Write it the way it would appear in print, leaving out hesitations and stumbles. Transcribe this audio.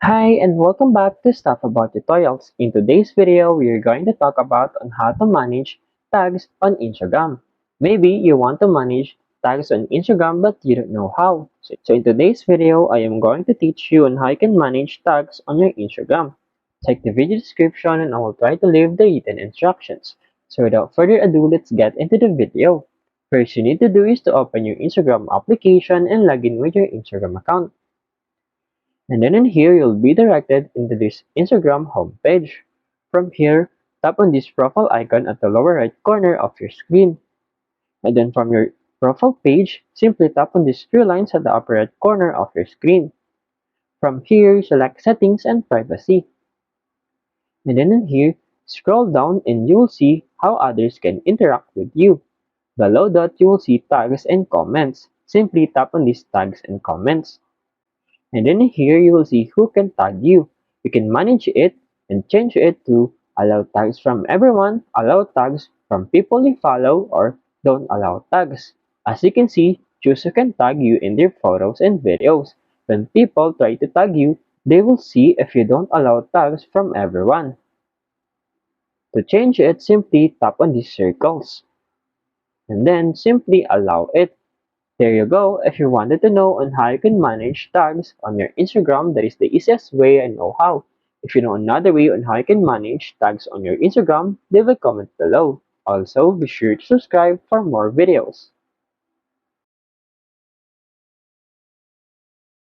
Hi and welcome back to Stuff About Tutorials. In today's video, we are going to talk about on how to manage tags on Instagram. Maybe you want to manage tags on Instagram but you don't know how. So in today's video, I am going to teach you on how you can manage tags on your Instagram. Check the video description and I will try to leave the written instructions. So without further ado, let's get into the video. First you need to do is to open your Instagram application and log in with your Instagram account. And then in here, you'll be directed into this Instagram homepage. From here, tap on this profile icon at the lower right corner of your screen. And then from your profile page, simply tap on these three lines at the upper right corner of your screen. From here, select Settings and Privacy. And then in here, scroll down and you will see how others can interact with you. Below that, you will see tags and comments. Simply tap on these tags and comments. And then here you will see who can tag you. You can manage it and change it to allow tags from everyone, allow tags from people you follow, or don't allow tags. As you can see, choose who can tag you in their photos and videos. When people try to tag you, they will see if you don't allow tags from everyone. To change it, simply tap on these circles and then simply allow it. There you go. If you wanted to know on how you can manage tags on your Instagram, that is the easiest way I know how. If you know another way on how you can manage tags on your Instagram, leave a comment below. Also, be sure to subscribe for more videos.